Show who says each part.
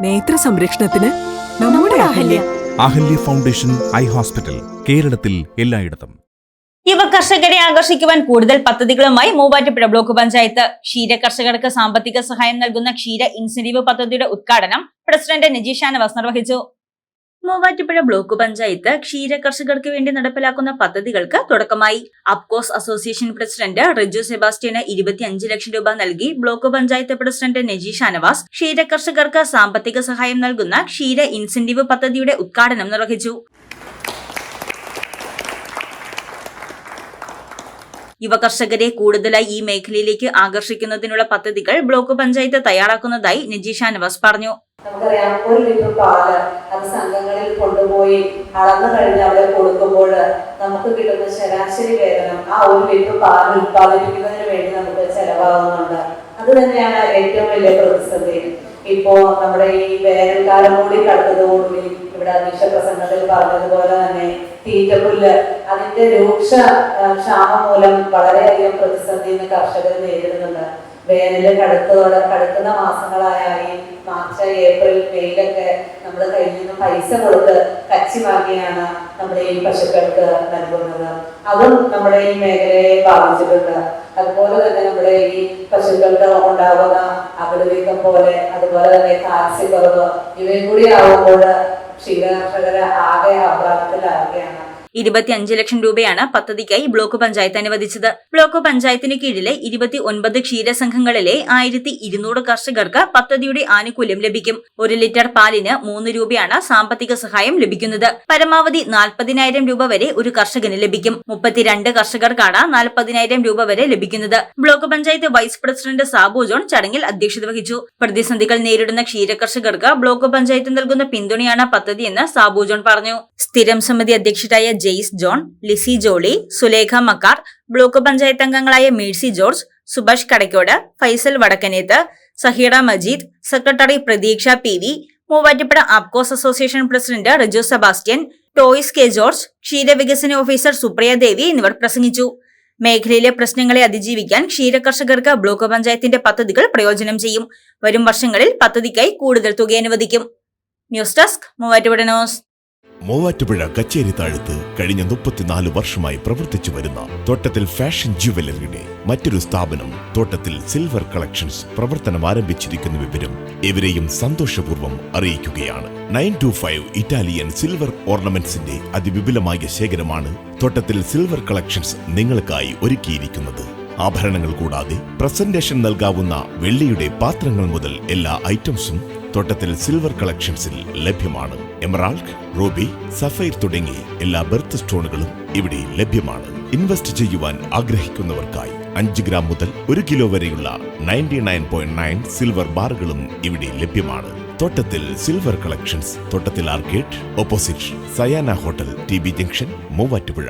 Speaker 1: നേത്ര സംരക്ഷണത്തിന് നമ്മുടെ Ahalya.
Speaker 2: Ahalya foundation eye hospital, കേരളത്തിൽ എല്ലായിടത്തും.
Speaker 3: യുവ കർഷകരെ ആകർഷിക്കുവാൻ കൂടുതൽ പദ്ധതികളുമായി മൂവാറ്റുപുഴ ബ്ലോക്ക് പഞ്ചായത്ത്. ക്ഷീര കർഷകർക്ക് സാമ്പത്തിക സഹായം നൽകുന്ന ക്ഷീര ഇൻസെന്റീവ് പദ്ധതിയുടെ ഉദ്ഘാടനം പ്രസിഡന്റ് നജീഷ നവാസ് നിർവഹിച്ചു. മൂവാറ്റുപുഴ ബ്ലോക്ക് പഞ്ചായത്ത് ക്ഷീര കർഷകർക്ക് വേണ്ടി നടപ്പിലാക്കുന്ന പദ്ധതികൾക്ക് തുടക്കമായി. അപ്കോസ് അസോസിയേഷൻ പ്രസിഡന്റ് റിജു സെബാസ്റ്റ്യന് 25 ലക്ഷം രൂപ നൽകി ബ്ലോക്ക് പഞ്ചായത്ത് പ്രസിഡന്റ് നജീഷ നവാസ് ക്ഷീര കർഷകർക്ക് സാമ്പത്തിക സഹായം നൽകുന്ന ക്ഷീര ഇൻസെന്റീവ് പദ്ധതിയുടെ ഉദ്ഘാടനം നിർവഹിച്ചു. യുവ കർഷകരെ കൂടുതലായി ഈ മേഖലയിലേക്ക് ആകർഷിക്കുന്നതിനുള്ള പദ്ധതികൾ ബ്ലോക്ക് പഞ്ചായത്ത് തയ്യാറാക്കുന്നതായി നജീഷ നവാസ് പറഞ്ഞു.
Speaker 4: നമുക്കറിയാം, 1 ലിറ്റർ പാല് അത് സംഘങ്ങളിൽ കൊണ്ടുപോയി അളന്നു കഴിഞ്ഞ് അവിടെ കൊടുക്കുമ്പോൾ നമുക്ക് കിട്ടുന്ന ശരാശരി വേതനം ആ 1 ലിറ്റർ പാൽ ഉത്പാദിപ്പിക്കുന്നതിന് വേണ്ടി നമുക്ക് ചെലവാകുന്നുണ്ട്. അത് തന്നെയാണ് ഏറ്റവും വലിയ പ്രതിസന്ധി. ഇപ്പോ നമ്മുടെ ഈ വേനൽക്കാലം കൂടി കടന്നതോടുകൂടി ഇവിടെ അധ്യക്ഷ പ്രസംഗത്തിൽ പറഞ്ഞതുപോലെ തന്നെ തീറ്റപ്പുല്ല് അതിന്റെ രൂക്ഷ ക്ഷാമം മൂലം വളരെയധികം പ്രതിസന്ധി കർഷകർ നേരിടുന്നുണ്ട്. വേനല് കടുക്കുന്ന മാസങ്ങളായി മാർച്ച്, ഏപ്രിൽ, മെയിലൊക്കെ നമ്മൾ കയ്യിൽ നിന്ന് പൈസ കൊടുത്ത് കച്ചി വാങ്ങിയാണ് നമ്മുടെ ഈ പശുക്കൾക്ക് നൽകുന്നത്. അതും നമ്മുടെ ഈ മേഖലയെ ബാധിച്ചിട്ടുണ്ട്. അതുപോലെ തന്നെ നമ്മുടെ ഈ പശുക്കൾക്ക് ഉണ്ടാകുന്ന അകിടുവീക്കം പോലെ, അതുപോലെ തന്നെ കാൽസ്യക്കുറവ്, ഇവയും കൂടി ആവുമ്പോൾ ക്ഷീരകർഷകര് ആകെ അപകടത്തിലാവുകയാണ്.
Speaker 3: 25 ലക്ഷം രൂപയാണ് പദ്ധതിക്കായി ബ്ലോക്ക് പഞ്ചായത്ത് അനുവദിച്ചത്. ബ്ലോക്ക് പഞ്ചായത്തിന് കീഴിലെ 29 ക്ഷീരസംഘങ്ങളിലെ 1200 കർഷകർക്ക് പദ്ധതിയുടെ ആനുകൂല്യം ലഭിക്കും. 1 ലിറ്റർ പാലിന് 3 രൂപയാണ് സാമ്പത്തിക സഹായം ലഭിക്കുന്നത്. പരമാവധി 40,000 രൂപ വരെ ഒരു കർഷകന് ലഭിക്കും. 32 കർഷകർക്കാണ് 40,000 രൂപ വരെ ലഭിക്കുന്നത്. Block panchayat vice president Sabu John ചടങ്ങിൽ അധ്യക്ഷത വഹിച്ചു. പ്രതിസന്ധികൾ നേരിടുന്ന ക്ഷീരകർഷകർക്ക് ബ്ലോക്ക് പഞ്ചായത്ത് നൽകുന്ന പിന്തുണയാണ് പദ്ധതിയെന്ന് സാബു ജോൺ പറഞ്ഞു. സ്ഥിരം സമിതി അധ്യക്ഷരായ ജെയ്സ് ജോൺ, ലിസി ജോളി, സുലേഖ മക്കാർ, ബ്ലോക്ക് പഞ്ചായത്ത് അംഗങ്ങളായ Mercy George, Subhash Kadakkode, Faisal Vadakkanethu, Saheera Majeed, secretary Pratheeksha PV, Muvattupuzha APCOS association president Riju Sebastian, ടോയ്സ് കെ ജോർജ്, ക്ഷീരവികസന ഓഫീസർ സുപ്രിയ ദേവി എന്നിവർ പ്രസംഗിച്ചു. മേഖലയിലെ പ്രശ്നങ്ങളെ അതിജീവിക്കാൻ ക്ഷീരകർഷകർക്ക് ബ്ലോക്ക് പഞ്ചായത്തിന്റെ പദ്ധതികൾ പ്രയോജനം ചെയ്യും. വരും വർഷങ്ങളിൽ പദ്ധതിക്കായി കൂടുതൽ തുക അനുവദിക്കും. News desk Muvattupuzha news.
Speaker 5: Muvattupuzha കച്ചേരി താഴത്ത് കഴിഞ്ഞ 34 വർഷമായി പ്രവർത്തിച്ചു വരുന്ന തോട്ടത്തിൽ ഫാഷൻ ജുവലറിയുടെ മറ്റൊരു സ്ഥാപനം തോട്ടത്തിൽ സിൽവർ കളക്ഷൻസ് പ്രവർത്തനം ആരംഭിച്ചിരിക്കുന്ന വിവരം ഇവരെയും സന്തോഷപൂർവ്വം അറിയിക്കുകയാണ്. 925 ഇറ്റാലിയൻ സിൽവർ ഓർണമെന്റ്സിന്റെ അതിവിപുലമായ ശേഖരമാണ് തോട്ടത്തിൽ സിൽവർ കളക്ഷൻസ് നിങ്ങൾക്കായി ഒരുക്കിയിരിക്കുന്നത്. ആഭരണങ്ങൾ കൂടാതെ പ്രസന്റേഷൻ നൽകാവുന്ന വെള്ളിയുടെ പാത്രങ്ങൾ മുതൽ എല്ലാ ഐറ്റംസും തോട്ടത്തിൽ സിൽവർ കളക്ഷൻസിൽ ലഭ്യമാണ്. എമറാൾഡ്, റൂബി, സഫൈർ തുടങ്ങി എല്ലാ ബെർത്ത് സ്റ്റോണുകളും ഇവിടെ ലഭ്യമാണ്. ഇൻവെസ്റ്റ് ചെയ്യുവാൻ ആഗ്രഹിക്കുന്നവർക്കായി 5 ഗ്രാം മുതൽ 1 കിലോ വരെയുള്ള 99.9 സിൽവർ ബാറുകളും ഇവിടെ ലഭ്യമാണ്. തോട്ടത്തിൽ സിൽവർ കളക്ഷൻസ്, തോട്ടത്തിൽ arcade, opposite Sayana hotel, TB junction, Muvattupuzha.